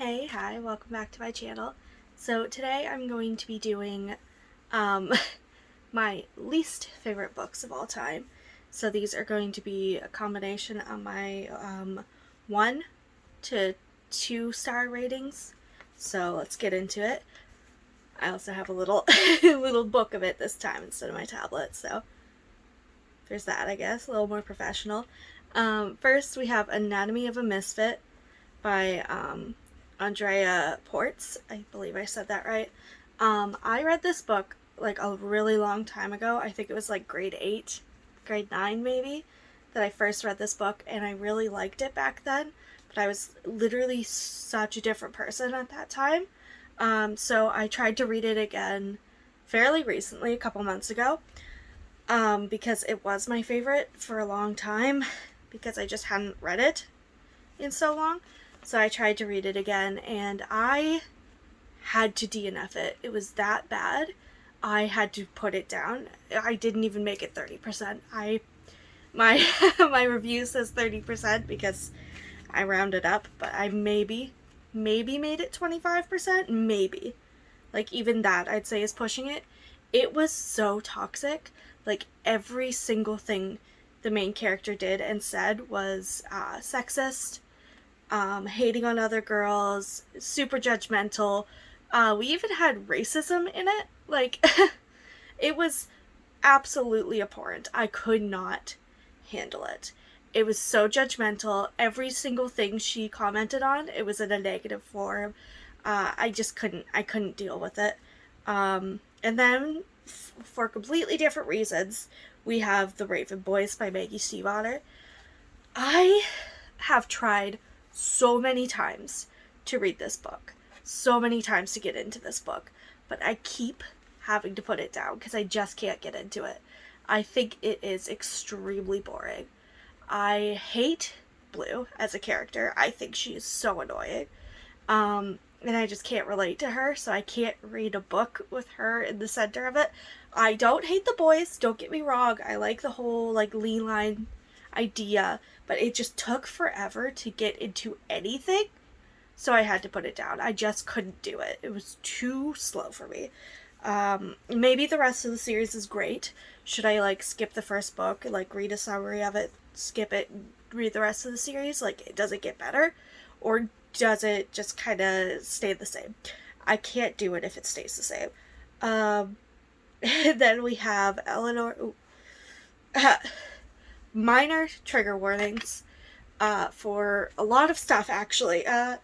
Hi, welcome back to my channel. So today I'm going to be doing my least favorite books of all time. So these are going to be a combination of my 1 to 2 star ratings. So let's get into it. I also have a little little book of it this time instead of my tablet, so there's that, I guess, a little more professional. First we have Anatomy of a Misfit by Andrea Ports. I believe I said that right. I read this book like a really long time ago. I think it was like grade 8, grade 9 maybe, that I first read this book, and I really liked it back then, but I was literally such a different person at that time. So I tried to read it again fairly recently, a couple months ago, because it was my favorite for a long time, because I just hadn't read it in so long. So I tried to read it again, and I had to DNF it. It was that bad. I had to put it down. I didn't even make it 30%. My my review says 30% because I rounded up, but I maybe made it 25%, maybe. Like, even that I'd say is pushing it. It was so toxic. Like, every single thing the main character did and said was sexist, hating on other girls, super judgmental. We even had racism in it. Like, it was absolutely abhorrent. I could not handle it. It was so judgmental. Every single thing she commented on, it was in a negative form. I couldn't deal with it. And then, for completely different reasons, we have The Raven Boys by Maggie Stiefvater. I have tried so many times to read this book, so many times to get into this book, but I keep having to put it down because I just can't get into it. I think it is extremely boring. I hate Blue as a character. I think she is so annoying. And I just can't relate to her, so I can't read a book with her in the center of it. I don't hate the boys, don't get me wrong. I like the whole, like, lean line idea, but it just took forever to get into anything, so I had to put it down. I just couldn't do it. It was too slow for me. Maybe the rest of the series is great. Should I, like, skip the first book, like, read a summary of it, skip it, read the rest of the series? Like, does it get better? Or does it just kind of stay the same? I can't do it if it stays the same. And then we have Eleanor... minor trigger warnings for a lot of stuff, actually. I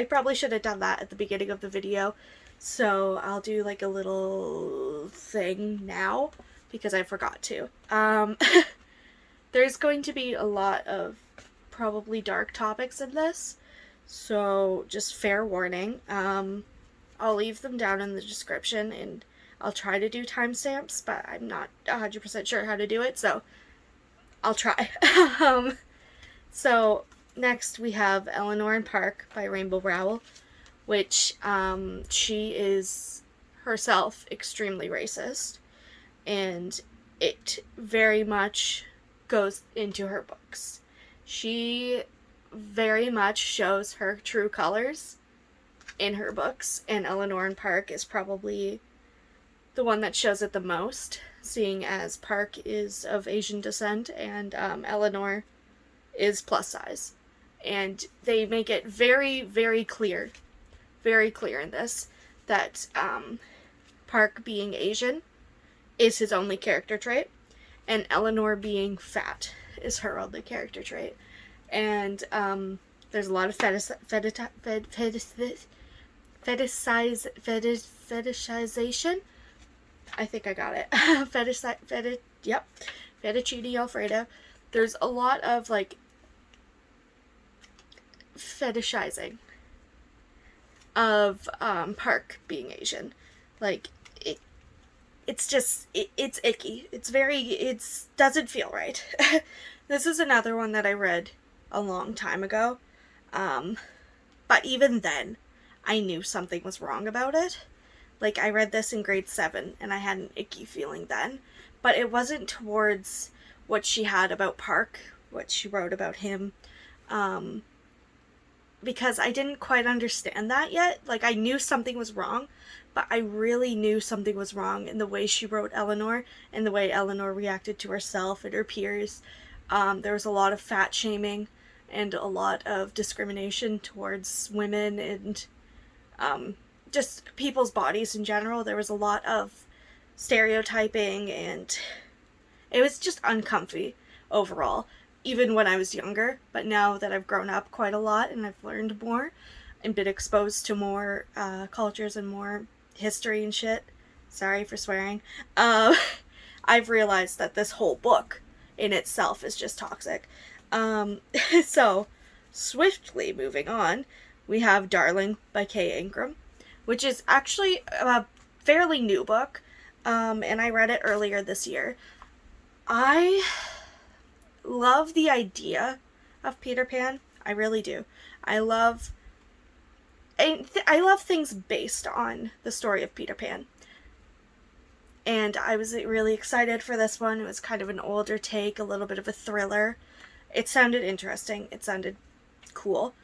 probably should have done that at the beginning of the video, so I'll do like a little thing now because I forgot to. There's going to be a lot of probably dark topics in this, so just fair warning. I'll leave them down in the description, and I'll try to do timestamps, but I'm not 100% sure how to do it, so I'll try. So next we have Eleanor and Park by Rainbow Rowell, which she is herself extremely racist, and it very much goes into her books. She very much shows her true colors in her books, and Eleanor and Park is probably the one that shows it the most, seeing as Park is of Asian descent and Eleanor is plus size. And they make it very, very clear in this, that Park being Asian is his only character trait, and Eleanor being fat is her only character trait. And there's a lot of fetishization. I think I got it. Fettuccine Alfredo. There's a lot of, like, fetishizing of Park being Asian. Like, it's just, it's icky. It doesn't feel right. This is another one that I read a long time ago. But even then, I knew something was wrong about it. Like, I read this in grade 7, and I had an icky feeling then. But it wasn't towards what she had about Park, what she wrote about him. because I didn't quite understand that yet. Like, I knew something was wrong, but I really knew something was wrong in the way she wrote Eleanor and the way Eleanor reacted to herself and her peers. There was a lot of fat shaming and a lot of discrimination towards women and just people's bodies in general. There was a lot of stereotyping, and it was just uncomfy overall, even when I was younger. But now that I've grown up quite a lot and I've learned more and been exposed to more cultures and more history and shit, sorry for swearing, I've realized that this whole book in itself is just toxic. So, swiftly moving on, we have Darling by Kay Ingram, which is actually a fairly new book, and I read it earlier this year. I love the idea of Peter Pan. I really do. I love things based on the story of Peter Pan. And I was really excited for this one. It was kind of an older take, a little bit of a thriller. It sounded interesting. It sounded cool.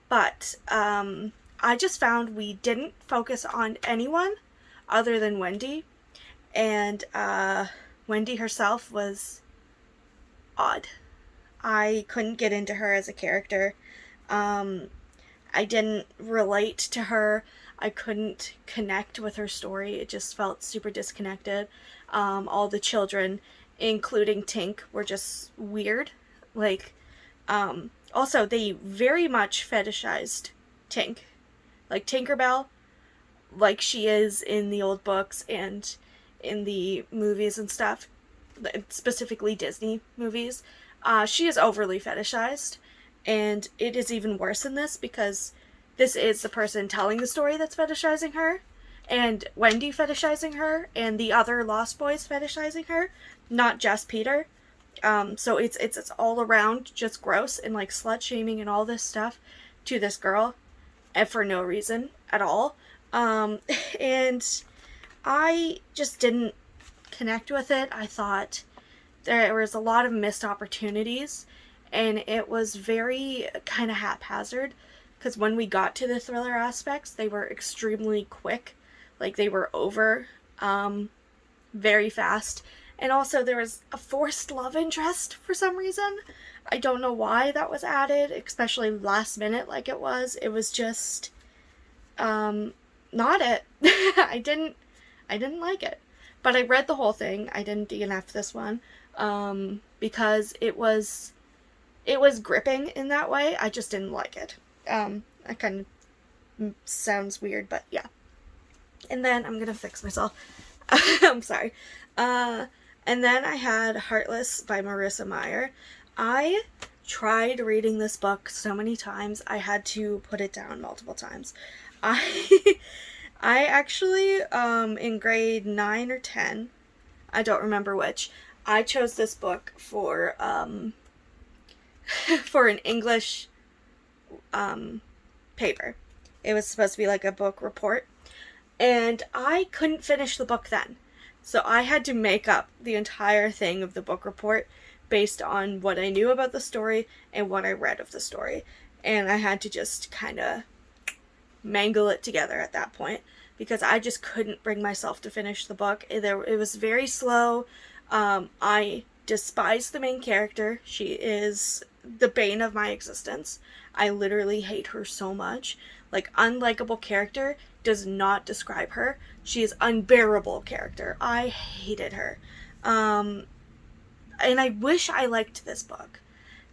But I just found we didn't focus on anyone other than Wendy. And Wendy herself was odd. I couldn't get into her as a character. I didn't relate to her. I couldn't connect with her story. It just felt super disconnected. All the children, including Tink, were just weird. Like, also, they very much fetishized Tink. Like, Tinkerbell, like she is in the old books and in the movies and stuff, specifically Disney movies, she is overly fetishized. And it is even worse in this because this is the person telling the story that's fetishizing her, and Wendy fetishizing her, and the other Lost Boys fetishizing her, not just Peter. So it's all around just gross and like slut shaming and all this stuff to this girl, and for no reason at all. And I just didn't connect with it. I thought there was a lot of missed opportunities, and it was very kind of haphazard, because when we got to the thriller aspects, they were extremely quick. Like, they were over very fast. And also, there was a forced love interest for some reason. I don't know why that was added, especially last minute like it was. It was just not it. I didn't like it. But I read the whole thing. I didn't DNF this one because it was gripping in that way. I just didn't like it. That kind of sounds weird, but yeah. And then I'm gonna fix myself. I'm sorry. And then I had Heartless by Marissa Meyer. I tried reading this book so many times, I had to put it down multiple times. I actually, in grade 9 or 10, I don't remember which, I chose this book for an English paper. It was supposed to be like a book report, and I couldn't finish the book then. So I had to make up the entire thing of the book report based on what I knew about the story and what I read of the story. And I had to just kind of mangle it together at that point, because I just couldn't bring myself to finish the book. It was very slow. I despise the main character. She is the bane of my existence. I literally hate her so much. Like, unlikable character does not describe her. She is unbearable character. I hated her. And I wish I liked this book,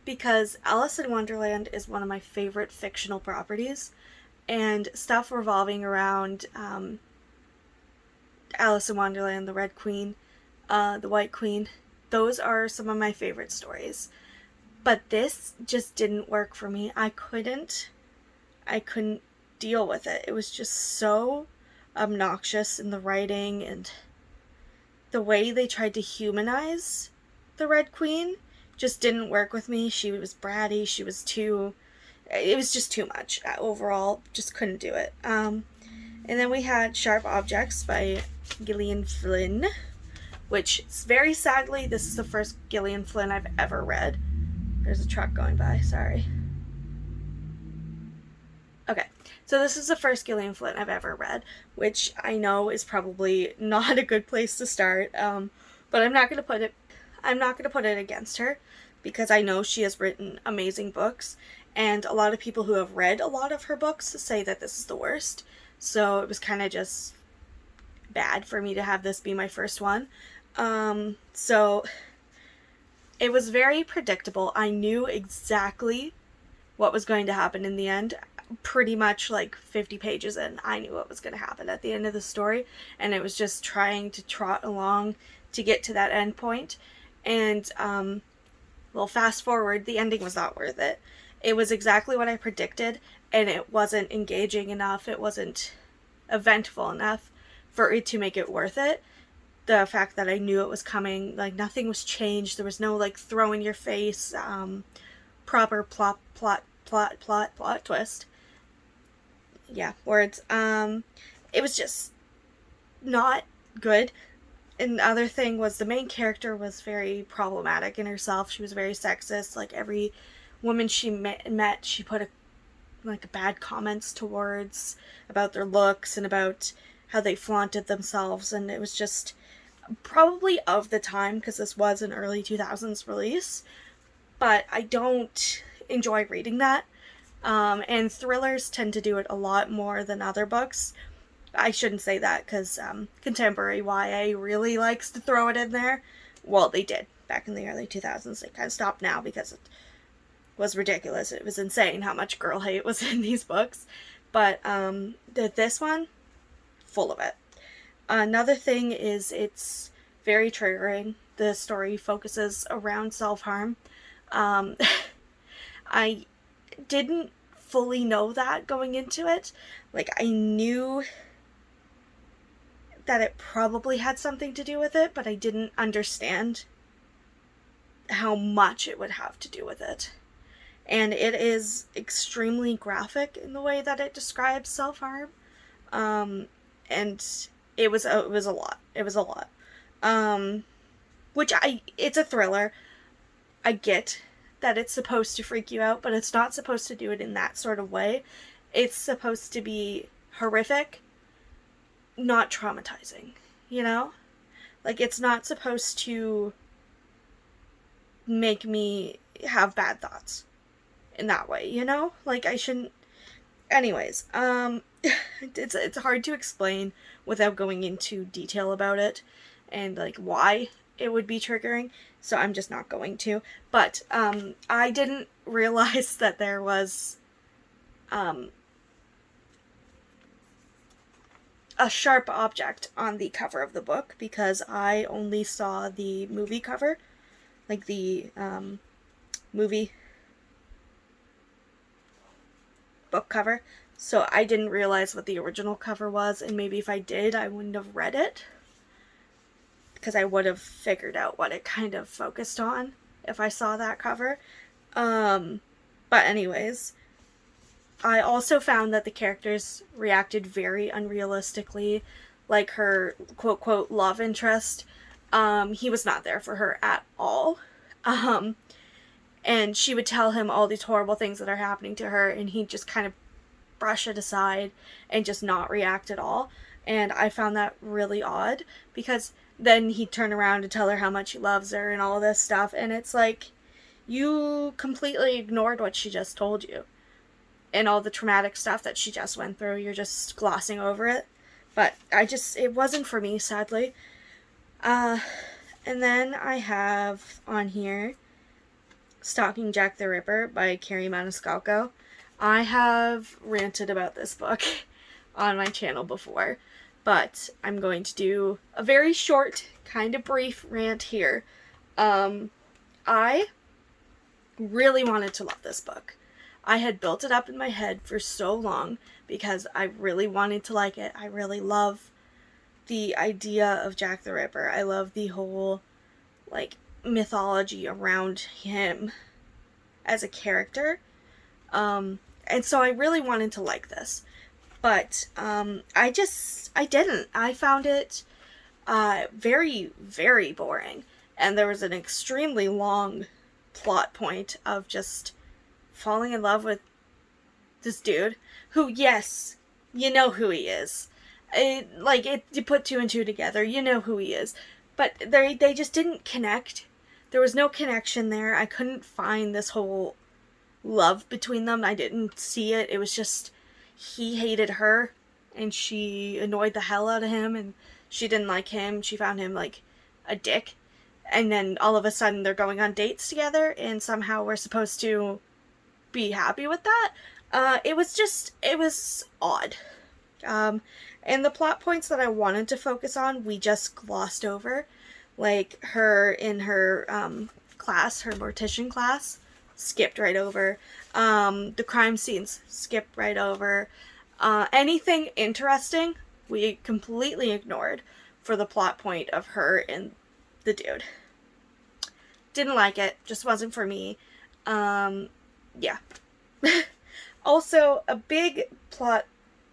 because Alice in Wonderland is one of my favorite fictional properties, and stuff revolving around Alice in Wonderland, the Red Queen, the White Queen, those are some of my favorite stories. But this just didn't work for me. I couldn't deal with it. It was just so obnoxious in the writing, and the way they tried to humanize the Red Queen just didn't work with me. She was bratty. It was just too much. Overall, just couldn't do it. And then we had Sharp Objects by Gillian Flynn, which, very sadly, this is the first Gillian Flynn I've ever read. There's a truck going by, sorry. Okay, so this is the first Gillian Flynn I've ever read, which I know is probably not a good place to start. But I'm not gonna put it against her, because I know she has written amazing books, and a lot of people who have read a lot of her books say that this is the worst. So it was kind of just bad for me to have this be my first one. So it was very predictable. I knew exactly what was going to happen in the end. Pretty much like 50 pages in, I knew what was going to happen at the end of the story, and it was just trying to trot along to get to that end point. And well, fast forward, the ending was not worth it. It was exactly what I predicted, and it wasn't engaging enough. It wasn't eventful enough for it to make it worth it. The fact that I knew it was coming, like nothing was changed. There was no like throw in your face, proper plot twist. Yeah, words. It was just not good. And the other thing was the main character was very problematic in herself. She was very sexist. Like every woman she met she put like bad comments towards about their looks and about how they flaunted themselves, and it was just probably of the time because this was an early 2000s release, but I don't enjoy reading that. And thrillers tend to do it a lot more than other books. I shouldn't say that because contemporary YA really likes to throw it in there. Well, they did back in the early 2000s. They kind of stopped now because it was ridiculous. It was insane how much girl hate was in these books. But this one, full of it. Another thing is it's very triggering. The story focuses around self-harm. Um, I didn't fully know that going into it. Like, I knew that it probably had something to do with it, but I didn't understand how much it would have to do with it. And it is extremely graphic in the way that it describes self-harm. And it was a lot. It was a lot. It's a thriller. I get that it's supposed to freak you out, but it's not supposed to do it in that sort of way. It's supposed to be horrific, not traumatizing, you know? Like, it's not supposed to make me have bad thoughts in that way, you know? Like, I shouldn't. Anyways, it's hard to explain without going into detail about it and like why it would be triggering, so I'm just not going to. But I didn't realize that there was a sharp object on the cover of the book, because I only saw the movie cover, like the movie book cover, so I didn't realize what the original cover was, and maybe if I did, I wouldn't have read it, because I would have figured out what it kind of focused on if I saw that cover. But anyways, I also found that the characters reacted very unrealistically. Like her quote love interest, he was not there for her at all. And she would tell him all these horrible things that are happening to her, and he'd just kind of brush it aside and just not react at all. And I found that really odd, because then he'd turn around and tell her how much he loves her and all this stuff, and it's like, you completely ignored what she just told you and all the traumatic stuff that she just went through. You're just glossing over it. But it wasn't for me, sadly. And then I have on here Stalking Jack the Ripper by Carrie Maniscalco. I have ranted about this book on my channel before, but I'm going to do a very short, kind of brief rant here. I really wanted to love this book. I had built it up in my head for so long because I really wanted to like it. I really love the idea of Jack the Ripper. I love the whole, like, mythology around him as a character. And so I really wanted to like this. But I didn't. I found it very, very boring. And there was an extremely long plot point of just falling in love with this dude who, yes, you know who he is. You put two and two together, you know who he is. But they just didn't connect. There was no connection there. I couldn't find this whole love between them. I didn't see it. It was just he hated her and she annoyed the hell out of him, and she didn't like him. She found him like a dick. And then all of a sudden they're going on dates together, and somehow we're supposed to be happy with that. It was odd. And the plot points that I wanted to focus on, we just glossed over. Like her in her class, her mortician class, skipped right over. The crime scenes, skipped right over. Anything interesting, we completely ignored for the plot point of her and the dude. Didn't like it, just wasn't for me. Yeah. Also, a big plot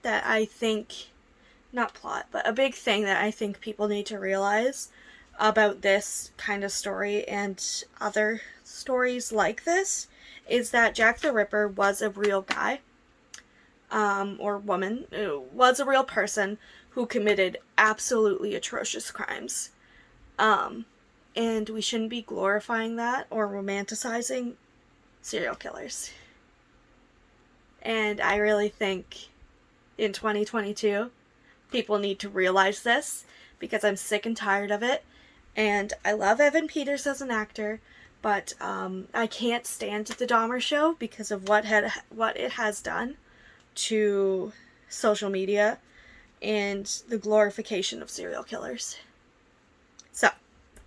that I think, not plot, but a big thing that I think people need to realize about this kind of story and other stories like this is that Jack the Ripper was a real guy, or woman, was a real person who committed absolutely atrocious crimes. And we shouldn't be glorifying that or romanticizing serial killers. And I really think in 2022, people need to realize this, because I'm sick and tired of it. And I love Evan Peters as an actor, but I can't stand the Dahmer Show because of what it has done to social media and the glorification of serial killers. So,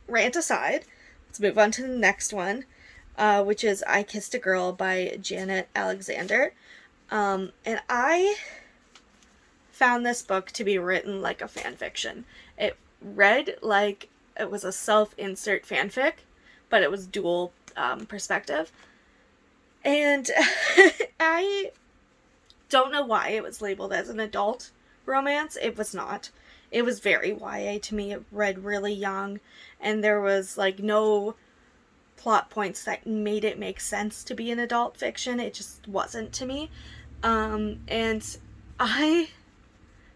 rant aside, let's move on to the next one, which is I Kissed a Girl by Janet Alexander. And I found this book to be written like a fan fiction. It read like it was a self-insert fanfic, but it was dual perspective. And I don't know why it was labeled as an adult romance. It was not. It was very YA to me. It read really young, and there was like no plot points that made it make sense to be an adult fiction. It just wasn't to me. And I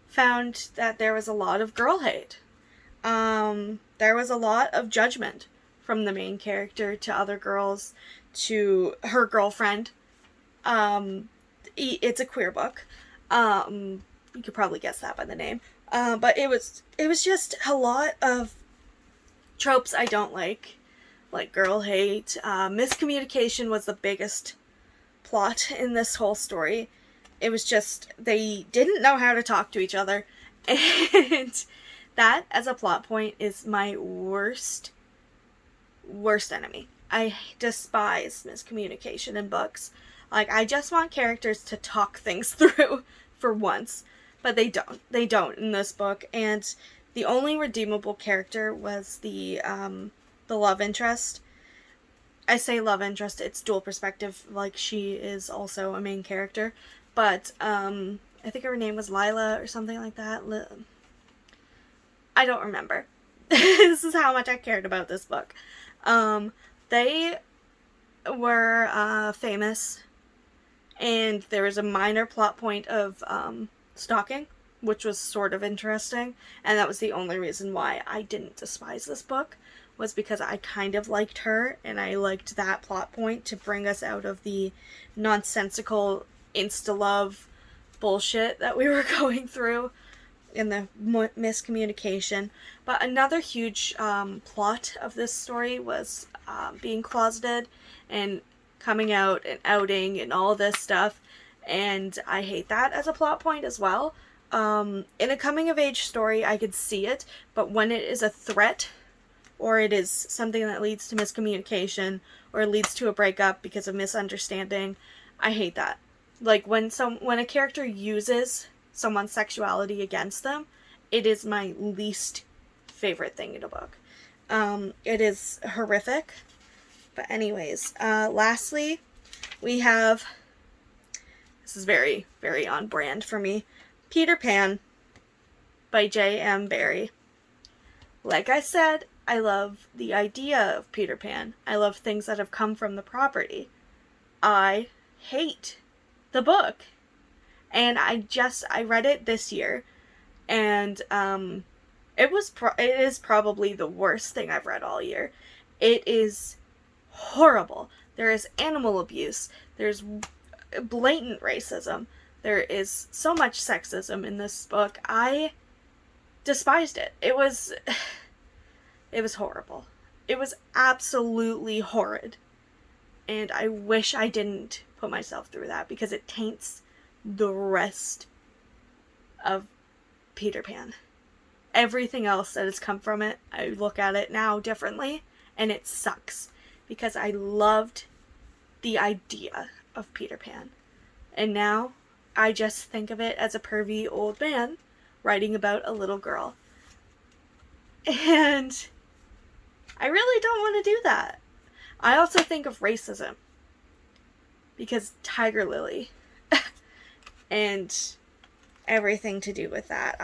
found that there was a lot of girl hate. There was a lot of judgment from the main character to other girls, to her girlfriend. It's a queer book. You could probably guess that by the name. But it was just a lot of tropes I don't like girl hate. Miscommunication was the biggest plot in this whole story. It was just, they didn't know how to talk to each other, and that as a plot point is my worst enemy. I despise miscommunication in books. Like, I just want characters to talk things through for once, but they don't in this book. And the only redeemable character was the love interest. I say love interest, it's dual perspective, like she is also a main character, but I think her name was Lila or something like that. I don't remember. This is how much I cared about this book. They were famous, and there was a minor plot point of stalking, which was sort of interesting, and that was the only reason why I didn't despise this book, was because I kind of liked her, and I liked that plot point to bring us out of the nonsensical insta-love bullshit that we were going through in the miscommunication. But another huge plot of this story was being closeted and coming out and outing and all this stuff, and I hate that as a plot point as well. In a coming-of-age story, I could see it, but when it is a threat, or it is something that leads to miscommunication, or leads to a breakup because of misunderstanding, I hate that. Like, when a character uses someone's sexuality against them, it is my least favorite thing in a book. It is horrific. But anyways, lastly, we have, this is very, very on brand for me, Peter Pan by J.M. Barrie. Like I said, I love the idea of Peter Pan. I love things that have come from the property. I hate the book. And I read it this year, and it is probably the worst thing I've read all year. It is horrible. There is animal abuse. There's blatant racism. There is so much sexism in this book. I despised it. It was horrible. It was absolutely horrid. And I wish I didn't put myself through that, because it taints the rest of Peter Pan. Everything else that has come from it, I look at it now differently, and it sucks, because I loved the idea of Peter Pan. And now I just think of it as a pervy old man writing about a little girl. And I really don't want to do that. I also think of racism, because Tiger Lily and everything to do with that.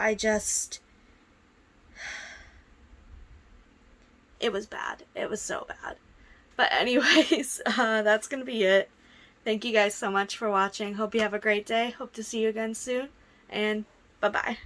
It was bad. It was so bad. But anyways, that's gonna be it. Thank you guys so much for watching. Hope you have a great day. Hope to see you again soon. And bye-bye.